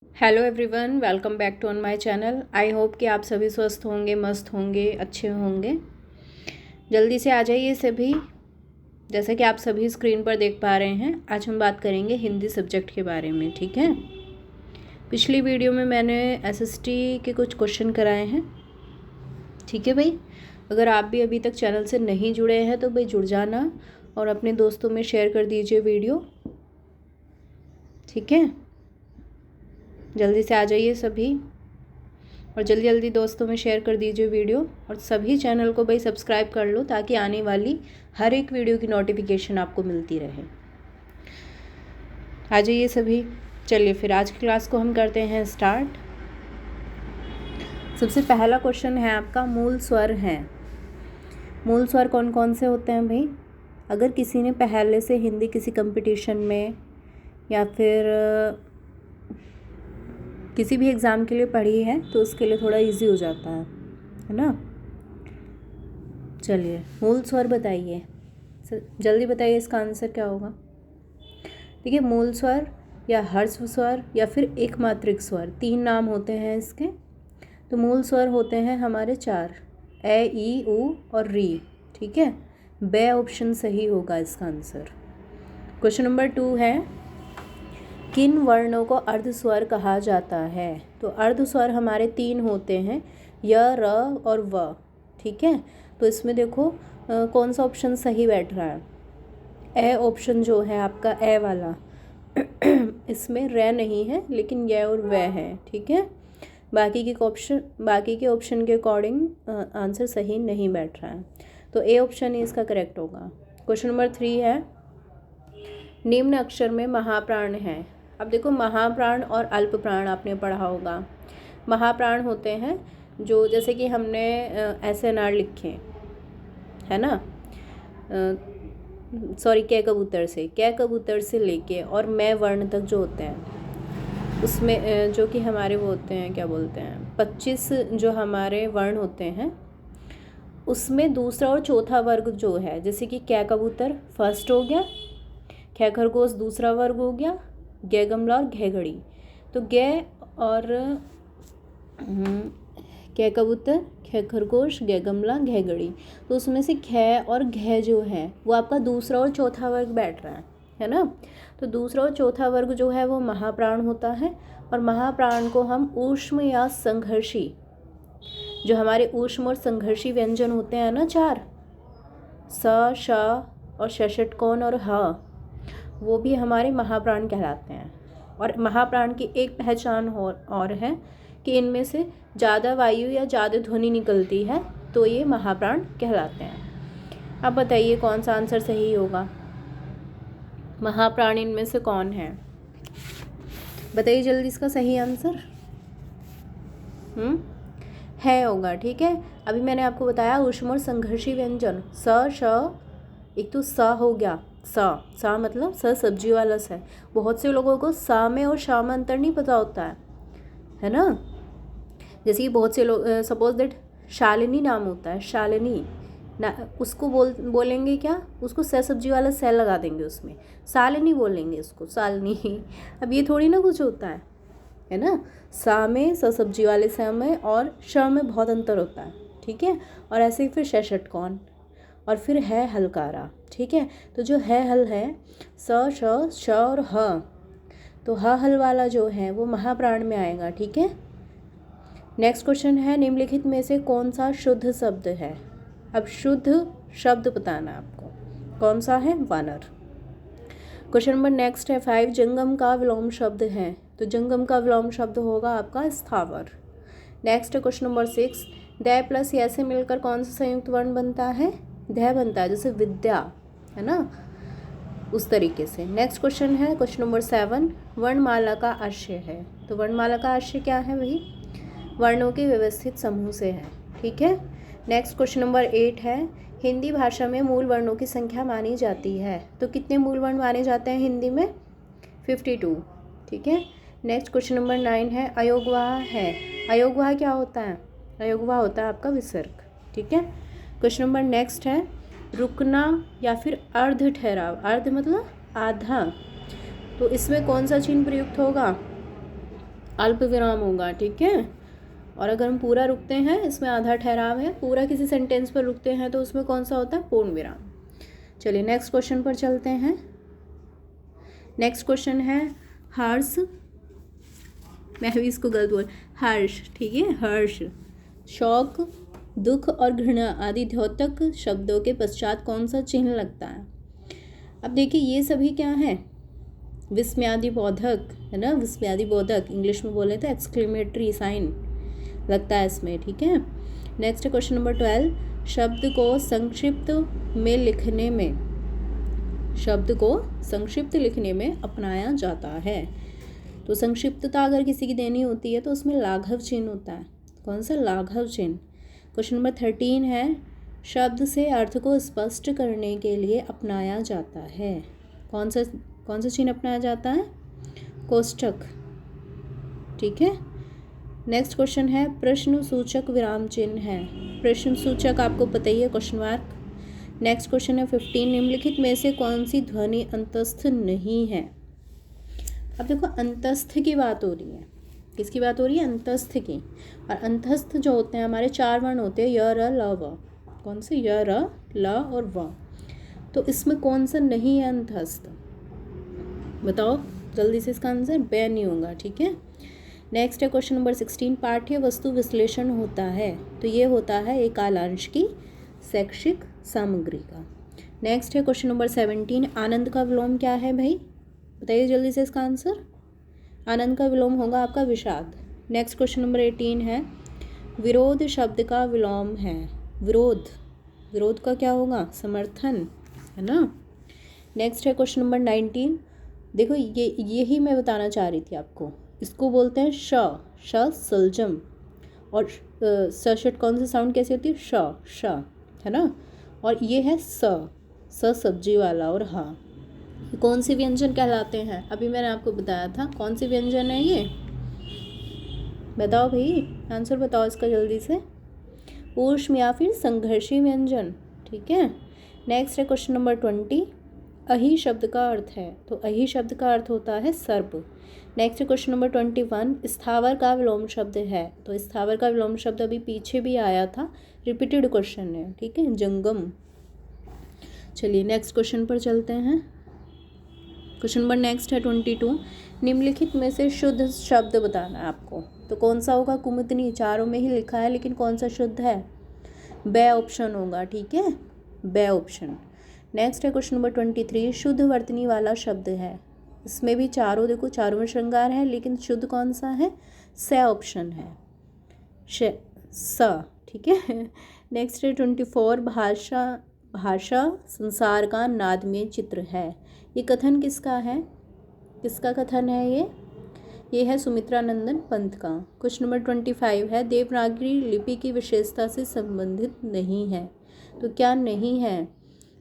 Hello everyone, welcome back to on my channel. I hope कि आप सभी स्वस्थ होंगे, मस्त होंगे, अच्छे होंगे। जल्दी से आ जाइए सभी। जैसे कि आप सभी स्क्रीन पर देख पा रहे हैं, आज हम बात करेंगे हिंदी सब्जेक्ट के बारे में। ठीक है। पिछली वीडियो में मैंने एसएसटी के कुछ क्वेश्चन कराए हैं। ठीक है भाई। अगर आप भी अभी तक चैनल से नहीं जुड़े हैं तो भाई जुड़ जाना और अपने दोस्तों में शेयर कर दीजिए वीडियो। ठीक है। जल्दी से आ जाइए सभी और जल्दी जल्दी दोस्तों में शेयर कर दीजिए वीडियो। और सभी चैनल को भाई सब्सक्राइब कर लो ताकि आने वाली हर एक वीडियो की नोटिफिकेशन आपको मिलती रहे। आ जाइए सभी। चलिए फिर आज की क्लास को हम करते हैं स्टार्ट। सबसे पहला क्वेश्चन है आपका, मूल स्वर हैं। मूल स्वर कौन कौन से होते हैं भाई? अगर किसी ने पहले से हिंदी किसी कंपटीशन में या फिर किसी भी एग्ज़ाम के लिए पढ़ी है तो उसके लिए थोड़ा इजी हो जाता है ना। चलिए मूल स्वर बताइए, जल्दी बताइए इसका आंसर क्या होगा। देखिए, मूल स्वर या हर्ष स्वर या फिर एकमात्रिक स्वर, तीन नाम होते हैं इसके। तो मूल स्वर होते हैं हमारे चार, ए, ई, उ और री। ठीक है। बे ऑप्शन सही होगा इसका आंसर। क्वेश्चन नंबर 2 है, किन वर्णों को अर्धस्वर कहा जाता है? तो अर्धस्वर हमारे तीन होते हैं, य, र और व। ठीक है। तो इसमें देखो कौन सा ऑप्शन सही बैठ रहा है। ए ऑप्शन जो है आपका, ए वाला इसमें रे नहीं है लेकिन य और व है। ठीक है। बाकी के ऑप्शन के अकॉर्डिंग आंसर सही नहीं बैठ रहा है, तो ए ऑप्शन ही इसका करेक्ट होगा। क्वेश्चन नंबर 3 है, निम्न अक्षर में महाप्राण है। अब देखो, महाप्राण और अल्प प्राण आपने पढ़ा होगा। महाप्राण होते हैं जो, जैसे कि हमने SNR लिखे है ना, सॉरी कै कबूतर से लेके और मैं वर्ण तक जो होते हैं उसमें जो कि हमारे वो होते हैं, क्या बोलते हैं, 25 जो हमारे वर्ण होते हैं उसमें दूसरा और चौथा वर्ग जो है, जैसे कि कै कबूतर फर्स्ट हो गया, खे खरगोश दूसरा वर्ग हो गया, गे गमला और घे घड़ी। तो गे और कै कबूतर, खे खरगोश, गे गमला, घे घड़ी, तो उसमें से खे और घे जो है वो आपका दूसरा और चौथा वर्ग बैठ रहा है ना। तो दूसरा और चौथा वर्ग जो है वो महाप्राण होता है। और महाप्राण को हम ऊष्म या संघर्षी, जो हमारे ऊष्म और संघर्षी व्यंजन होते हैं ना चार, स, श और षषटकोण और ह, वो भी हमारे महाप्राण कहलाते हैं। और महाप्राण की एक पहचान और है कि इनमें से ज़्यादा वायु या ज़्यादा ध्वनि निकलती है, तो ये महाप्राण कहलाते हैं। अब बताइए कौन सा आंसर सही होगा। महाप्राण इनमें से कौन है? बताइए जल्दी इसका सही आंसर। है होगा। ठीक है। अभी मैंने आपको बताया ऊष्म और संघर्षी व्यंजन, स, श, एक तो स हो गया, सा मतलब स सब्जी वाला स है। बहुत से लोगों को सा में और शा में अंतर नहीं पता होता है ना। जैसे कि बहुत से लोग, सपोज दैट शालिनी नाम होता है, शालिनी ना, उसको बोलेंगे क्या, उसको स सब्जी वाला स लगा देंगे, उसमें शालिनी बोलेंगे उसको, शालिनी। अब ये थोड़ी ना कुछ होता है ना। सा में, स सब्जी वाले स में और श में बहुत अंतर होता है। ठीक है। और ऐसे ही फिर षषटकोण और फिर है हलकारा। ठीक है। तो जो है हल है, स, श और ह, तो ह हल वाला जो है वो महाप्राण में आएगा। ठीक है। नेक्स्ट क्वेश्चन है, निम्नलिखित में से कौन सा शुद्ध शब्द है? अब शुद्ध शब्द बताना आपको, कौन सा है? वानर। क्वेश्चन नंबर नेक्स्ट है 5, जंगम का विलोम शब्द है। तो जंगम का विलोम शब्द होगा आपका स्थावर। नेक्स्ट है क्वेश्चन नंबर 6, दै प्लस या से मिलकर कौन सा संयुक्त वर्ण बनता है? दै बनता है, जैसे विद्या है ना, उस तरीके से। नेक्स्ट क्वेश्चन है क्वेश्चन नंबर 7, वर्णमाला का आशय है। तो वर्णमाला का आशय क्या है वही? वर्णों के व्यवस्थित समूह से है। ठीक है। नेक्स्ट क्वेश्चन नंबर 8 है, हिंदी भाषा में मूल वर्णों की संख्या मानी जाती है। तो कितने मूल वर्ण माने जाते हैं हिंदी में? 52। ठीक है। नेक्स्ट क्वेश्चन नंबर 9 है, अयोगवाह है। अयोगवाह क्या होता है? अयोगवाह होता है आपका विसर्ग। ठीक है। क्वेश्चन नंबर नेक्स्ट है, रुकना या फिर अर्ध ठहराव। अर्ध मतलब आधा, तो इसमें कौन सा चिन्ह प्रयुक्त होगा? अल्प विराम होगा, ठीक है। और अगर हम पूरा रुकते हैं, इसमें आधा ठहराव है, पूरा किसी सेंटेंस पर रुकते हैं तो उसमें कौन सा होता है, पूर्ण विराम। चलिए नेक्स्ट क्वेश्चन पर चलते हैं। नेक्स्ट क्वेश्चन है हर्ष, मैं भी इसको गलत बोल, हर्ष, ठीक है, हर्ष, शौक, दुख और घृणा आदि द्योतक शब्दों के पश्चात कौन सा चिन्ह लगता है। अब देखिए ये सभी क्या है, विस्मयादि बोधक है ना, विस्मयादि बोधक इंग्लिश में बोले तो एक्सक्लेमेटरी साइन लगता है इसमें, ठीक है। नेक्स्ट क्वेश्चन नंबर 12, शब्द को संक्षिप्त में लिखने में, शब्द को संक्षिप्त लिखने में अपनाया जाता है। तो संक्षिप्तता अगर किसी की देनी होती है तो उसमें लाघव चिन्ह होता है। कौन सा, लाघव चिन्ह। क्वेश्चन नंबर 13 है, शब्द से अर्थ को स्पष्ट करने के लिए अपनाया जाता है। कौन सा चिन्ह अपनाया जाता है, कोष्ठक, ठीक है। नेक्स्ट क्वेश्चन है प्रश्न सूचक विराम चिन्ह है। प्रश्न सूचक आपको पता ही है, क्वेश्चन मार्क। नेक्स्ट क्वेश्चन है 15, निम्नलिखित में से कौन सी ध्वनि अंतस्थ नहीं है। अब देखो अंतस्थ की बात हो रही है, किसकी बात हो रही है, अंतस्थ की। और अंतस्थ जो होते हैं हमारे 4 वर्ण होते हैं, य र ल व। कौन से, य र ल और व। तो इसमें कौन सा नहीं है अंतस्थ, बताओ जल्दी से इसका आंसर, ब नहीं होगा, ठीक है। नेक्स्ट है क्वेश्चन नंबर 16, पाठ्य वस्तु विश्लेषण होता है। तो ये होता है एक कालांश की शैक्षिक सामग्री का। नेक्स्ट है क्वेश्चन नंबर 17, आनंद का विलोम क्या है भाई, बताइए जल्दी से इसका आंसर। आनंद का विलोम होगा आपका विषाद। नेक्स्ट क्वेश्चन नंबर 18 है, विरोध शब्द का विलोम है। विरोध, विरोध का क्या होगा, समर्थन, है ना। नेक्स्ट है क्वेश्चन नंबर 19, देखो यही मैं बताना चाह रही थी आपको, इसको बोलते हैं श सलजम। और षट कौन सा साउंड कैसी होती है, श, है ना। और ये है स सब्जी वाला, और हाँ, कौन से व्यंजन कहलाते हैं, अभी मैंने आपको बताया था कौन से व्यंजन है ये, बताओ भाई आंसर बताओ इसका जल्दी से। ऊष्म या फिर संघर्षी व्यंजन, ठीक है। नेक्स्ट है क्वेश्चन नंबर 20, अहि शब्द का अर्थ है। तो अहि शब्द का अर्थ होता है सर्प। नेक्स्ट क्वेश्चन नंबर 21, स्थावर का विलोम शब्द है। तो स्थावर का विलोम शब्द अभी पीछे भी आया था, रिपीटेड क्वेश्चन है, ठीक है, जंगम। चलिए नेक्स्ट क्वेश्चन पर चलते हैं। क्वेश्चन नंबर नेक्स्ट है 22, निम्नलिखित में से शुद्ध शब्द बताना है आपको। तो कौन सा होगा, कुमुदनी, चारों में ही लिखा है लेकिन कौन सा शुद्ध है, ब ऑप्शन होगा, ठीक है, ब ऑप्शन। नेक्स्ट है क्वेश्चन नंबर 23, शुद्ध वर्तनी वाला शब्द है। इसमें भी चारों, देखो चारों में श्रृंगार है लेकिन शुद्ध कौन सा है, स ऑप्शन है, स, ठीक है। नेक्स्ट है 24, भाषा संसार का नादमय चित्र है। ये कथन किसका है, किसका कथन है ये है सुमित्रा नंदन पंत का। क्वेश्चन नंबर 25 है, देवनागरी लिपि की विशेषता से संबंधित नहीं है। तो क्या नहीं है,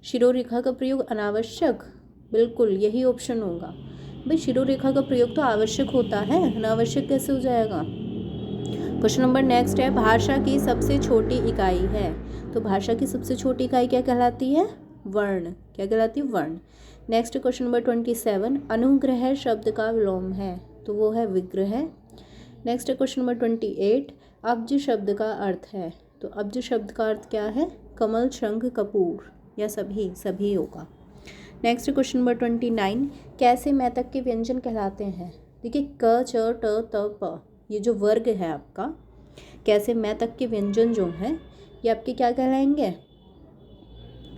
शिरोरेखा का प्रयोग अनावश्यक, बिल्कुल यही ऑप्शन होगा। भाई शिरोरेखा का प्रयोग तो आवश्यक होता है, अनावश्यक कैसे हो जाएगा। क्वेश्चन नंबर नेक्स्ट है, भाषा की सबसे छोटी इकाई है। तो भाषा की सबसे छोटी इकाई क्या कहलाती है, वर्ण, क्या कहलाती है, वर्ण। नेक्स्ट क्वेश्चन नंबर 27, अनुग्रह शब्द का विलोम है। तो वो है विग्रह। नेक्स्ट क्वेश्चन नंबर 28, अब्ज शब्द का अर्थ है। तो अब्ज शब्द का अर्थ क्या है, कमल, शंख, कपूर, या सभी होगा। नेक्स्ट क्वेश्चन नंबर 29, कैसे मैतक के व्यंजन कहलाते हैं। देखिए क, च, ट, त, प, ये जो वर्ग है आपका, कैसे मैतक के व्यंजन जो हैं ये आपके क्या कहलाएंगे,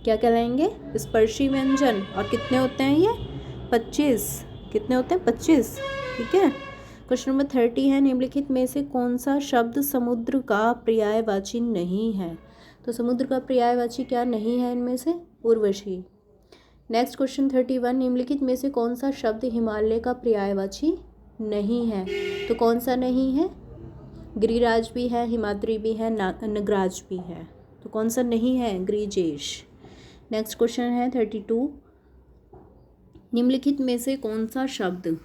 क्या कहलाएंगे, स्पर्शी व्यंजन। और कितने होते हैं ये, 25, कितने होते हैं, 25, ठीक है। क्वेश्चन नंबर 30 है, निम्नलिखित में से कौन सा शब्द समुद्र का पर्यायवाची नहीं है। तो समुद्र का पर्यायवाची क्या नहीं है इनमें से, उर्वशी। नेक्स्ट क्वेश्चन 31, निम्नलिखित में से कौन सा शब्द हिमालय का पर्यायवाची नहीं है। तो कौन सा नहीं है, गिरिराज भी है, हिमाद्री भी है, नगराज भी है। तो कौन सा नहीं है, गिरिजेश। नेक्स्ट क्वेश्चन है 32, निम्नलिखित में से कौन सा शब्द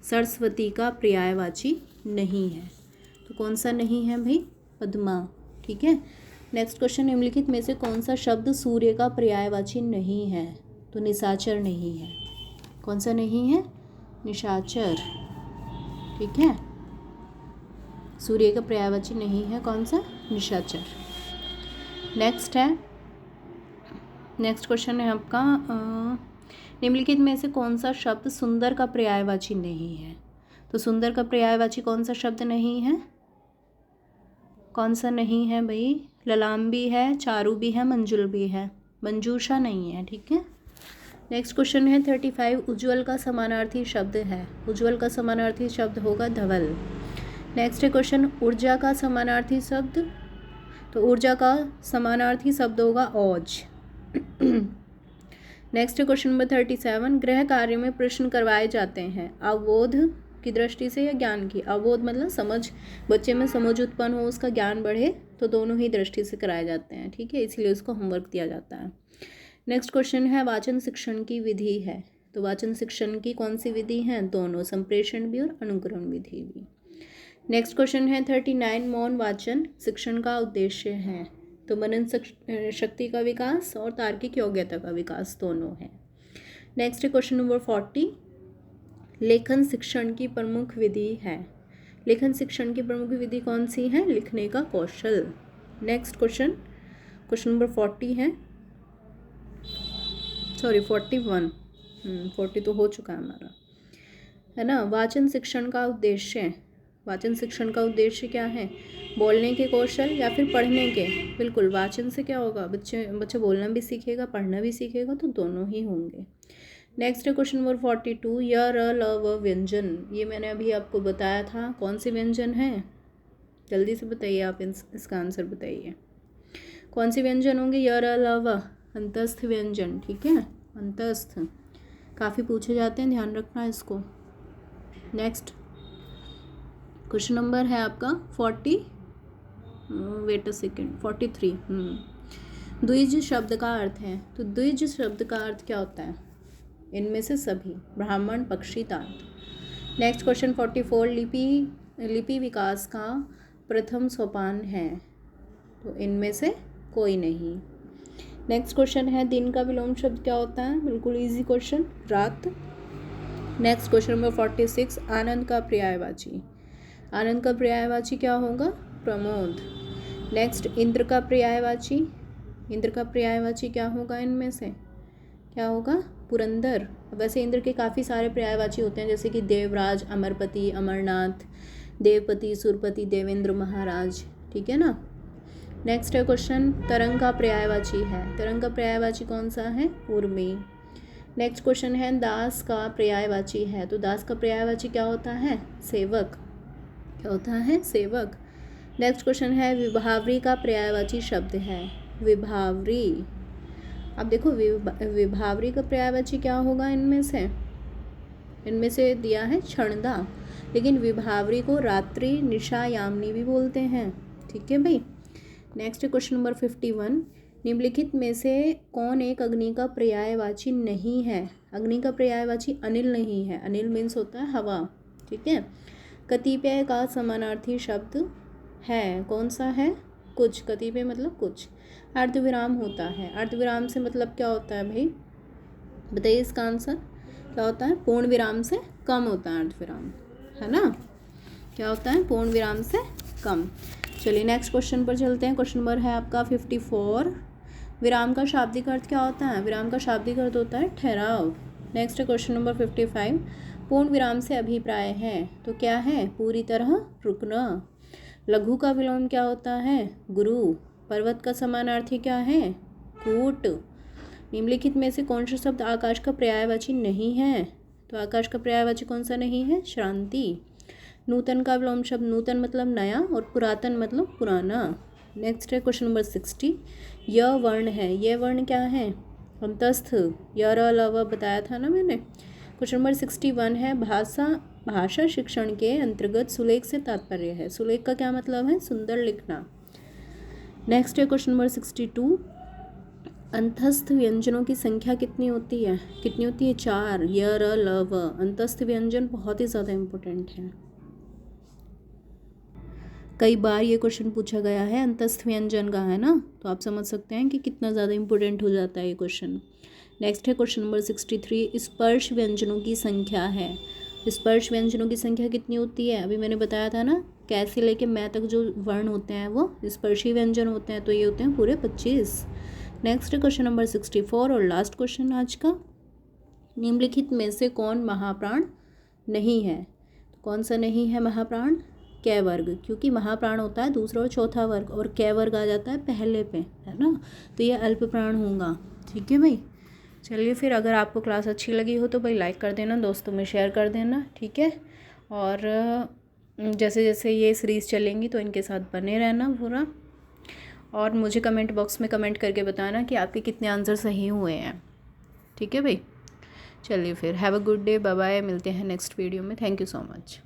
सरस्वती का पर्यायवाची नहीं है। तो कौन सा नहीं है भाई, पद्मा, ठीक है। नेक्स्ट क्वेश्चन, निम्नलिखित में से कौन सा शब्द सूर्य का पर्यायवाची नहीं है। तो निशाचर नहीं है। कौन सा नहीं है, निशाचर, ठीक है। सूर्य का पर्यायवाची नहीं है कौन सा? निशाचर। नेक्स्ट क्वेश्चन है आपका निम्नलिखित में से कौन सा शब्द सुंदर का पर्यायवाची नहीं है? तो सुंदर का पर्यायवाची कौन सा शब्द नहीं है? कौन सा नहीं है भाई? ललाम भी है, चारू भी है, मंजुल भी है, मंजूषा नहीं है। ठीक है। नेक्स्ट क्वेश्चन है 35। उज्ज्वल का समानार्थी शब्द है। उज्ज्वल का समानार्थी शब्द होगा धवल। नेक्स्ट है क्वेश्चन ऊर्जा का समानार्थी शब्द। तो ऊर्जा का समानार्थी शब्द होगा औज। नेक्स्ट है क्वेश्चन नंबर 37। गृह कार्य में प्रश्न करवाए जाते हैं अवबोध की दृष्टि से या ज्ञान की? अवबोध मतलब समझ, बच्चे में समझ उत्पन्न हो, उसका ज्ञान बढ़े, तो दोनों ही दृष्टि से कराए जाते हैं। ठीक है, इसलिए उसको होमवर्क दिया जाता है। नेक्स्ट क्वेश्चन है वाचन शिक्षण की विधि है। तो वाचन शिक्षण की कौन सी विधि है? दोनों, संप्रेषण भी और अनुकरण विधि भी। नेक्स्ट क्वेश्चन है 39। मौन वाचन शिक्षण का उद्देश्य है। तो मनन शक्ति का विकास और तार्किक योग्यता का विकास दोनों है। नेक्स्ट है क्वेश्चन नंबर 40। लेखन शिक्षण की प्रमुख विधि है। लेखन शिक्षण की प्रमुख विधि कौन सी है? लिखने का कौशल। नेक्स्ट क्वेश्चन नंबर 40 है, सॉरी 41, 40 तो हो चुका है हमारा, है ना। वाचन शिक्षण का उद्देश्य, वाचन शिक्षण का उद्देश्य क्या है? बोलने के कौशल या फिर पढ़ने के? बिल्कुल, वाचन से क्या होगा? बच्चे बोलना भी सीखेगा, पढ़ना भी सीखेगा, तो दोनों ही होंगे। नेक्स्ट है क्वेश्चन नंबर 42। य र ल व व्यंजन, ये मैंने अभी आपको बताया था कौन से व्यंजन हैं? जल्दी से बताइए आप, इसका आंसर बताइए। कौन से व्यंजन होंगे? य र ल व, अंतस्थ व्यंजन। ठीक है, अंतस्थ काफ़ी पूछे जाते हैं, ध्यान रखना इसको। नेक्स्ट क्वेश्चन नंबर है आपका 43। द्विज शब्द का अर्थ है। तो द्विज शब्द का अर्थ क्या होता है? इनमें से सभी, ब्राह्मण, पक्षी, तात। Next question 44। लिपि विकास का प्रथम सोपान है। तो इनमें से कोई नहीं। नेक्स्ट क्वेश्चन है दिन का विलोम शब्द क्या होता है? बिल्कुल इजी क्वेश्चन, रात। Next question number 46। आनंद का पर्यायवाची। आनंद का पर्यायवाची क्या होगा? प्रमोद। नेक्स्ट इंद्र का पर्यायवाची। इंद्र का पर्यायवाची क्या होगा? इनमें से क्या होगा? पुरंदर। वैसे इंद्र के काफ़ी सारे पर्यायवाची होते हैं, जैसे कि देवराज, अमरपति, अमरनाथ, देवपति, सुरपति, देवेंद्र महाराज। ठीक है ना। नेक्स्ट है क्वेश्चन तरंग का पर्यायवाची है। तरंग का पर्यायवाची कौन सा है? उर्मी। नेक्स्ट क्वेश्चन है दास का पर्यायवाची है। तो दास का पर्यायवाची क्या होता है? सेवक। क्या होता है? सेवक। नेक्स्ट क्वेश्चन है विभावरी का पर्यायवाची शब्द है। विभावरी। अब देखो विभावरी का पर्यायवाची क्या होगा? इनमें से दिया है क्षणदा, लेकिन विभावरी को रात्रि, निशा, यामिनी भी बोलते हैं। ठीक है भाई। Next question number 51। निम्नलिखित में से कौन एक अग्नि का पर्यायवाची नहीं है? अग्नि का पर्यायवाची अनिल नहीं है। अनिल मीन्स होता है हवा। ठीक है। कतिपय का समानार्थी शब्द है। कौन सा है? कुछ। कतिपय मतलब कुछ। अर्धविराम होता है। अर्धविराम से मतलब क्या होता है भाई? बताइए इसका आंसर क्या होता है? पूर्ण विराम से कम होता है अर्धविराम, है ना। क्या होता है? पूर्ण विराम से कम। चलिए नेक्स्ट क्वेश्चन पर चलते हैं। क्वेश्चन नंबर है आपका 54। विराम का शाब्दिक अर्थ क्या होता है? विराम का शाब्दिक अर्थ होता है ठहराव। नेक्स्ट है क्वेश्चन नंबर 55। पूर्ण विराम से अभिप्राय है। तो क्या है? पूरी तरह रुकना। लघु का विलोम क्या होता है? गुरु। पर्वत का समानार्थी क्या है? कूट। निम्नलिखित में से कौन सा शब्द आकाश का पर्यायवाची नहीं है? तो आकाश का पर्यायवाची कौन सा नहीं है? श्रांति। नूतन का विलोम शब्द, नूतन मतलब नया और पुरातन मतलब पुराना। नेक्स्ट है क्वेश्चन नंबर 60। यह वर्ण है। यह वर्ण क्या है? अंतस्थ। य र ल व बताया था ना मैंने। क्वेश्चन नंबर 61 है भाषा शिक्षण के अंतर्गत सुलेख से तात्पर्य है। सुलेख का क्या मतलब है? सुंदर लिखना। नेक्स्ट है क्वेश्चन नंबर 62। अंतस्थ व्यंजनों की संख्या कितनी होती है? 4। य र ल व। अंतस्थ व्यंजन बहुत ही ज़्यादा इम्पोर्टेंट है। कई बार ये क्वेश्चन पूछा गया है अंतस्थ व्यंजन का, है ना। तो आप समझ सकते हैं कि कितना ज़्यादा इम्पोर्टेंट हो जाता है ये क्वेश्चन। नेक्स्ट है क्वेश्चन नंबर 63। स्पर्श व्यंजनों की संख्या है। स्पर्श व्यंजनों की संख्या कितनी होती है? अभी मैंने बताया था ना कै से लेके मैं तक जो वर्ण होते हैं वो स्पर्शी व्यंजन होते हैं, तो ये होते हैं पूरे 25। नेक्स्ट क्वेश्चन नंबर 64 और लास्ट क्वेश्चन आज का, निम्नलिखित में से कौन महाप्राण नहीं है? तो कौन सा नहीं है महाप्राण? कै वर्ग, क्योंकि महाप्राण होता है दूसरा और चौथा वर्ग और कै वर्ग आ जाता है पहले पे, है ना, तो ये अल्प प्राण होगा। ठीक है भाई, चलिए फिर अगर आपको क्लास अच्छी लगी हो तो भाई लाइक कर देना, दोस्तों में शेयर कर देना, ठीक है। और जैसे जैसे ये सीरीज़ चलेंगी तो इनके साथ बने रहना पूरा, और मुझे कमेंट बॉक्स में कमेंट करके बताना कि आपके कितने आंसर सही हुए हैं। ठीक है भाई, चलिए फिर have a good day, bye bye, मिलते हैं नेक्स्ट वीडियो में। Thank you so much.